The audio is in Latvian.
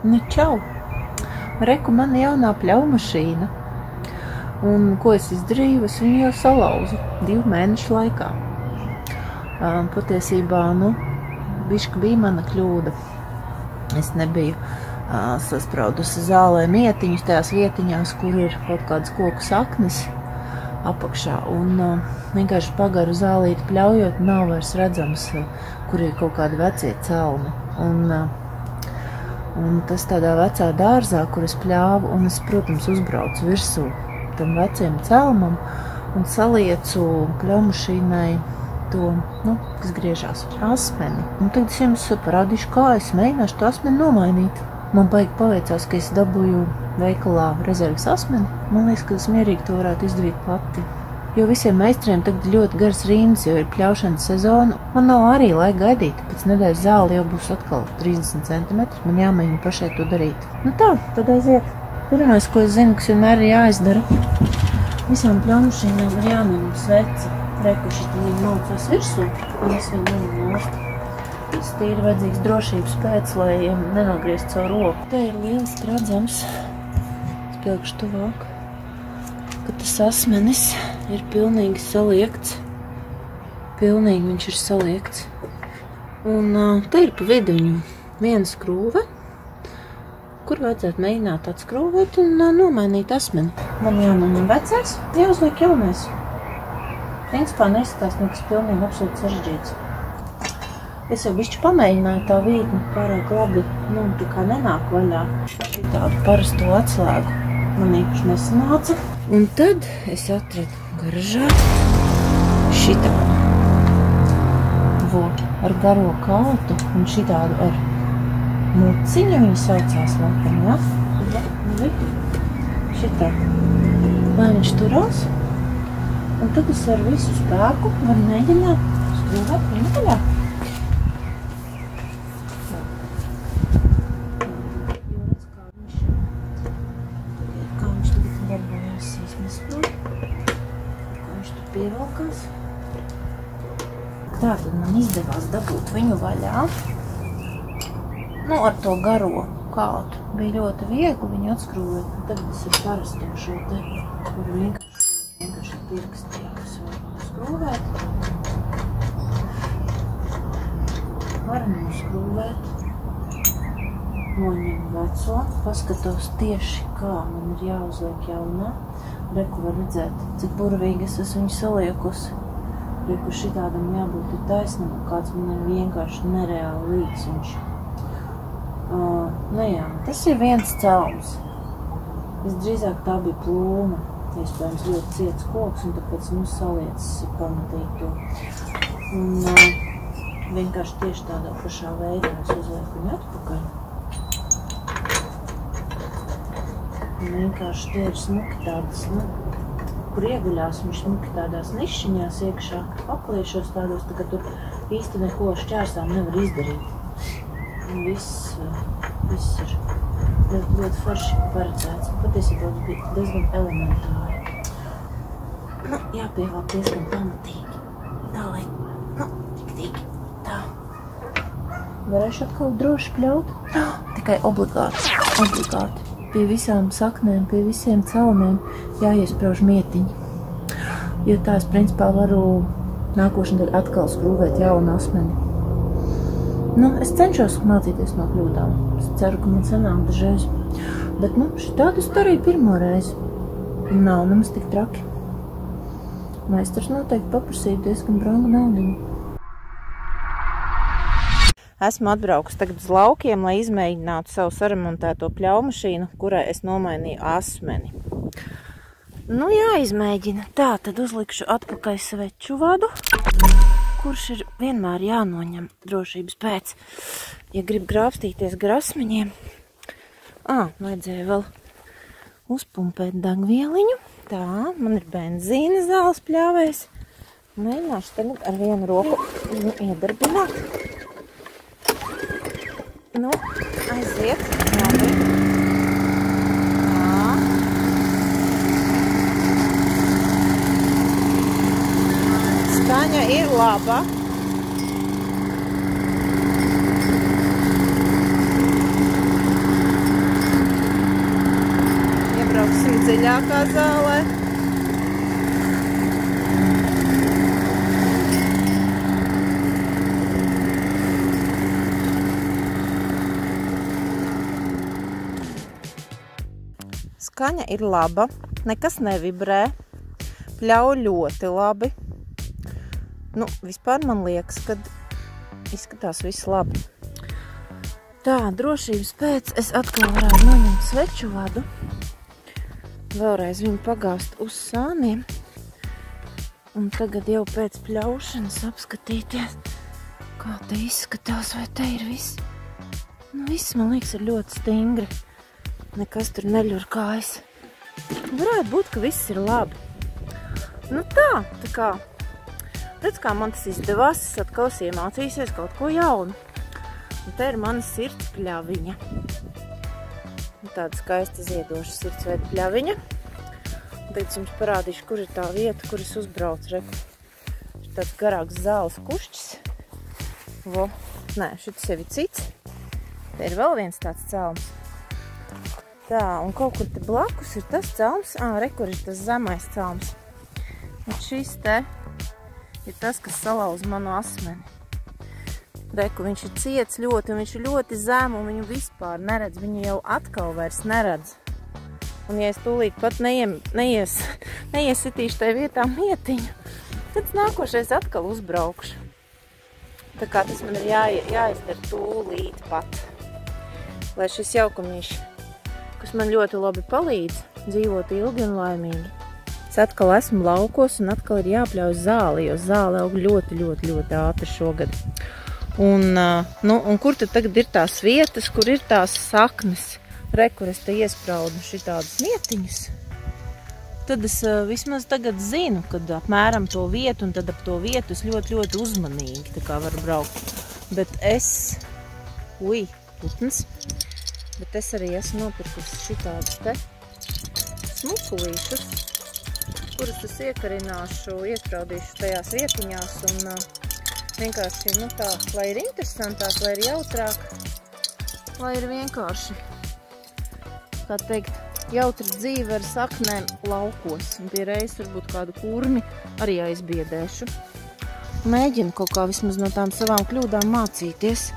Nu, čau! Reku man jaunā pļaumašīna. Un ko es izdarīju? Es viņu jau salauzu 2 mēnešu laikā. Patiesībā, bišķi bija mana kļūda. Es nebiju saspraudusi zālē mietiņus tajās vietiņās, kur ir kaut kādas koku saknes apakšā. Un vienkārši pagaru zālīti pļaujot, nav vairs redzams, kur ir kaut kādi vecie celmi. Un tas tādā vecā dārzā, kur es pļāvu, un es, protams, uzbraucu virsū tam veciem celmam un saliecu pļaumašīnai to, kas griežās asmeni. Un tagad es jums parādīšu, kā es mēģināšu to asmeni nomainīt. Man baigi paveicās, ka es dabūju veikalā rezerves asmeni. Man liekas, ka es mierīgi to varētu izdarīt pati. Jo visiem meistariem tagad ļoti garas rindas, jo ir pļaušanas sezona. Man nav arī laika gaidīt, pēc nedēļas zāle jau būs atkal 30 cm. Man jāmēģina pašai to darīt. Tā, tad aiziet. Pirmais, ko es zinu, kas vienmēr ir jāizdara, visām pļaumašīnām ir jāņem sveci. Rekuši viņiem maucās virsū, un es viņu ņemu nost. Tas tīri vajadzīgs drošības pēc, lai nenogrieztu savu roku. Te ir lieliski redzams, es pielikšu tuvāk, ka tas asmenis ir pilnīgi saliekts. Pilnīgi viņš ir saliekts. Un te ir pa vidu viņu viena skrūve, kur vajadzētu mēģināt atskrūvēt un nomainīt asmeni. Man jānoņem vecais, jāuzliek jaunais. Principā nesatās nekas pilnīgi absolūti sarežģīts. Es jau bišķi pamēģināju tā vītni pārāk labi, tā kā nenāk vaļā. Tādu parasto atslēgu man īpaši nesanāca. Un tad es atradu garažā šitādu. Ar garo kaltu un šitādu ar muciņu viņa saucās laikam, ja? Šitā. Lai viņš turās. Un tad es ar visu spēku varu mēģināt skrūvēt viņu vaļā. Kā viņš tagad darbojās izmestot. Kā viņš tur pievelkās. Tā tad man izdevās dabūt viņu vaļā. Ar to garo kaltu. Bija ļoti viegli viņu atskrūvēt. Un tagad es ar parasto šo te, kur vienkārši pirkstījās var skrūvēt. Varam skrūvēt. Noņem veco. Paskatos tieši, kā man ir jāuzliek jaunā. Reku var redzēt, cik burvīgi es esmu viņu saliekusi. Reku šitādam jābūt ir taisnam, kāds man ir vienkārši nereāli līdz viņš. Tas ir viens celms. Visdrīzāk tā bija plūma. Iespējams ļoti ciets koks, un tāpēc saliecis pamatīgi to. Un vienkārši tieši tādā pašā veidā es uzlieku viņu atpakaļ. Un vienkārši tie ir smuki tādas, kur ieguļās viņš smuki tādās nišiņās iekšā, papliešos tādos, tā ka tur īsti neko šķērsām nevar izdarīt. Un viss ir ļoti forši paredzēts. Patiesībā tas bija diezgan elementāri. Jāpievelk diezgan pamatīgi. Tā, lai, tik, tā. Varēšu atkal droši pļaut? Tikai obligāti. Pie visām saknēm, pie visiem celmiem jāiesprauž mietiņi. Jo tā es principā varu nākošanai atkal skrūvēt jaunu asmeni. Es cenšos mācīties no kļūdām. Es ceru, ka man sanāk dažreiz. Bet, šitādu es darīju pirmo reizi. Nav nemaz tik traki. Meistars noteikti paprasīja diezgan brangu naudiņu. Esmu atbraukusi tagad uz laukiem, lai izmēģinātu savu saremontēto pļaumašīnu, kurai es nomainīju asmeni. Jāizmēģina. Tā, tad uzlikšu atpakaļ sveču vadu, kurš ir vienmēr jānoņem drošības pēc. Ja grib grābstīties gar asmeņiem, vajadzēja vēl uzpumpēt degvieliņu. Tā, man ir benzīna zāles pļāvējs. Mēģināšu tagad ar vienu roku iedarbināt. Aiziet. Labi. Tā. Skaņa ir laba. dziļākā zālē. Skaņa ir laba, nekas nevibrē, pļauj ļoti labi. Nu, vispār man liekas, kad izskatās viss labi. Tā, drošības pēc es atkal varētu noņemt sveču vadu. Vēlreiz viņu pagāst uz sāniem. Un tagad jau pēc pļaušanas apskatīties, kā te izskatās, vai te ir viss. Nu, viss, man liekas, ir ļoti stingri. Nekas tur neļurkājas. Varētu būt, ka viss ir labi. Nu tā kā, redz, kā man tas izdevās, es atkal iemācīsies kaut ko jaunu. Un te ir mana sirds pļaviņa. Tāda skaista ziedoša sirdsveida pļaviņa. Un tagad jums parādīšu, kur ir tā vieta, kur es uzbraucu. Reku. Ir tāds garāks zāles kušķis. Vo. Nē, šitas jau ir cits. Te ir vēl viens tāds celms. Tā, un kaut kur te blakus ir tas celms. Re, kur ir tas zemais celms. Un šis te ir tas, kas salauz manu asmeni. Reku, viņš ir ciets ļoti, un viņš ir ļoti zem, un viņu vispār neredz. Viņu jau atkal vairs neredz. Un ja es tūlīt pat neiesitīšu tai vietā mietiņu, tad nākošais atkal uzbraukšu. Tā kā tas man ir jāizdara tūlīt pat. Lai šis jaukumīši, kas man ļoti labi palīdz dzīvot ilgi un laimīgi. Es atkal esmu laukos un atkal ir jāpļauj zāli, jo zāle aug ļoti ātri šogad. Un kur tad tagad ir tās vietas, kur ir tās saknes? Re, kur es te iespraudu šitādas mietiņas. Tad es vismaz tagad zinu, kad apmēram to vietu, un tad ap to vietu es ļoti uzmanīgi tā kā varu braukt. Bet es, putns, bet es arī esmu nopirkusi šitādas te smukulīšus, kurus es iekarināšu, iespraudīšu tajās vietiņās un vienkārši, tā, lai ir interesantāk, lai ir jautrāk, lai ir vienkārši, kā teikt, jautra dzīve ar saknēm laukos. Un pie reizes varbūt kādu kurmi arī aizbiedēšu. Mēģinu kaut kā vismaz no tām savām kļūdām mācīties.